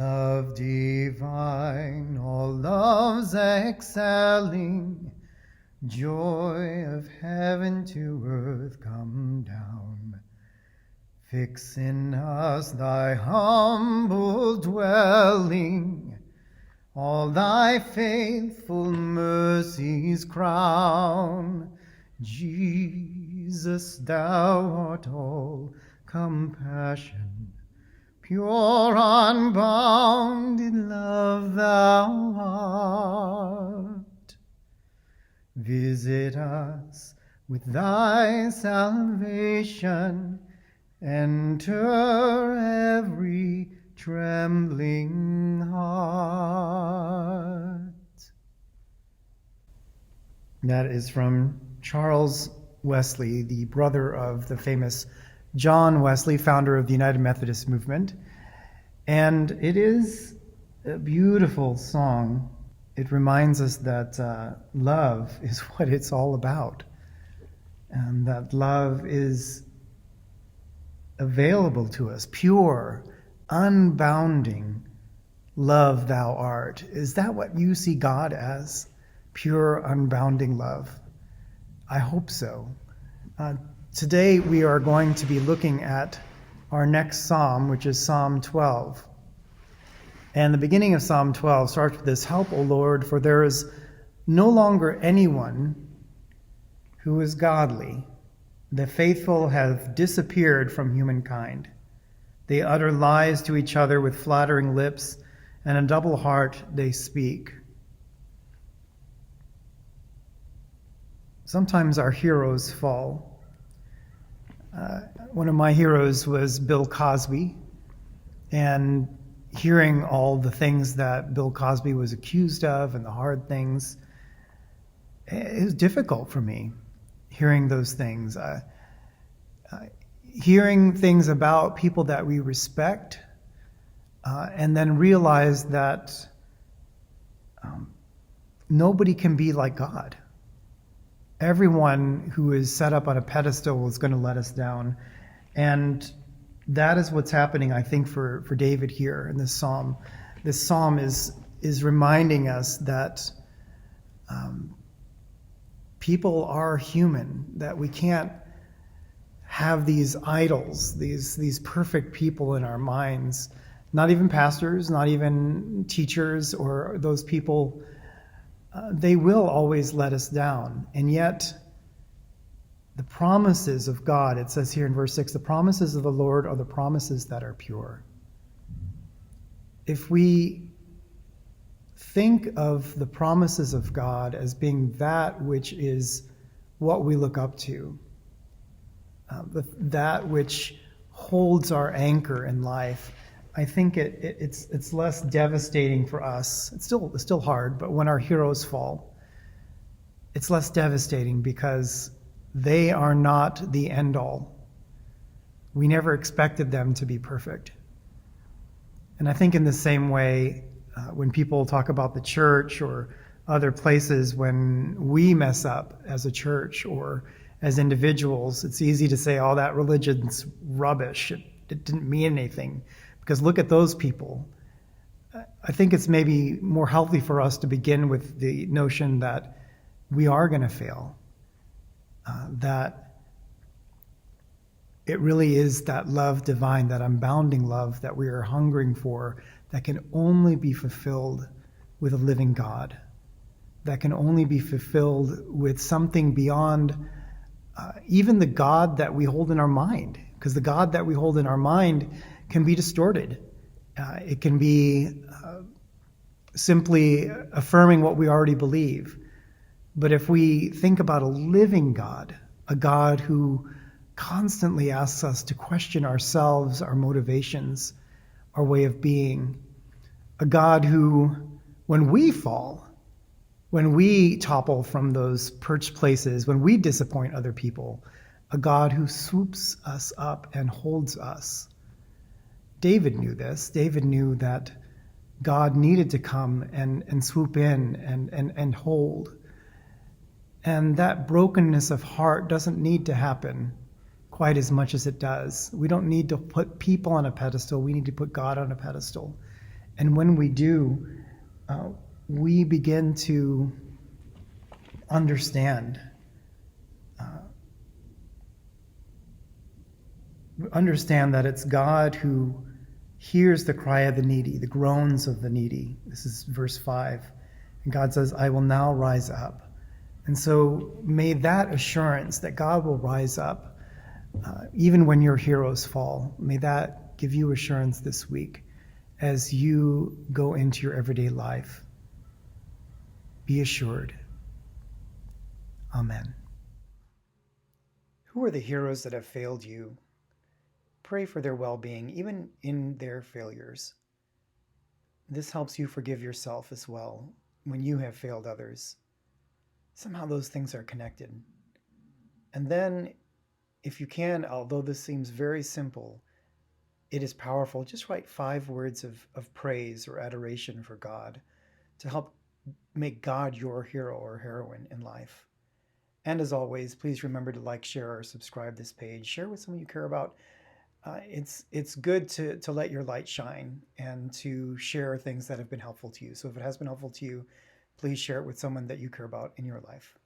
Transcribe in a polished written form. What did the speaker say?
Love divine, all loves excelling, joy of heaven to earth come down. Fix in us thy humble dwelling, all thy faithful mercies crown. Jesus, thou art all compassion, pure unbounded love thou art. Visit us with thy salvation, enter every trembling heart. That is from Charles Wesley, the brother of the famous John Wesley, founder of the United Methodist Movement. And it is a beautiful song. It reminds us that love is what it's all about, and that love is available to us, pure, unbounding love thou art. Is that what you see God as? Pure, unbounding love? I hope so. Today we are going to be looking at our next psalm, which is Psalm 12. And the beginning of Psalm 12 starts with this: Help, O Lord, for there is no longer anyone who is godly. The faithful have disappeared from humankind. They utter lies to each other with flattering lips, and a double heart they speak. Sometimes our heroes fall. One of my heroes was Bill Cosby, and hearing all the things that Bill Cosby was accused of and the hard things, it was difficult for me, hearing those things. Hearing things about people that we respect, and then realize that nobody can be like God. Everyone who is set up on a pedestal is going to let us down. And that is what's happening, I think, for David here in this psalm. This psalm is reminding us that people are human, that we can't have these idols, these perfect people in our minds. Not even pastors, not even teachers, or those people. They will always let us down. And yet, the promises of God, it says here in verse 6, the promises of the Lord are the promises that are pure. If we think of the promises of God as being that which is what we look up to, that which holds our anchor in life, I think it's less devastating for us. It's still hard, but when our heroes fall, it's less devastating because they are not the end all. We never expected them to be perfect. And I think in the same way, when people talk about the church or other places, when we mess up as a church or as individuals, it's easy to say, oh, that religion's rubbish. It didn't mean anything. Because look at those people. I think it's maybe more healthy for us to begin with the notion that we are going to fail. That it really is that love divine, that unbounding love that we are hungering for, that can only be fulfilled with a living God. That can only be fulfilled with something beyond even the God that we hold in our mind. Because the God that we hold in our mind can be distorted. It can be simply affirming what we already believe. But if we think about a living God, a God who constantly asks us to question ourselves, our motivations, our way of being, a God who, when we fall, when we topple from those perched places, when we disappoint other people, a God who swoops us up and holds us. David knew this. David knew that God needed to come and swoop in and hold. And that brokenness of heart doesn't need to happen quite as much as it does. We don't need to put people on a pedestal. We need to put God on a pedestal And when we do, we begin to understand that it's God who hears the cry of the needy, the groans of the needy. This is verse 5. And God says, I will now rise up. And so may that assurance that God will rise up, even when your heroes fall, may that give you assurance this week as you go into your everyday life. Be assured. Amen. Who are the heroes that have failed you? Pray for their well-being, even in their failures. This helps you forgive yourself as well when you have failed others. Somehow those things are connected. And then, if you can, although this seems very simple, it is powerful. Just write 5 words of praise or adoration for God to help make God your hero or heroine in life. And as always, please remember to like, share, or subscribe this page. Share with someone you care about. It's good to let your light shine and to share things that have been helpful to you. So if it has been helpful to you, please share it with someone that you care about in your life.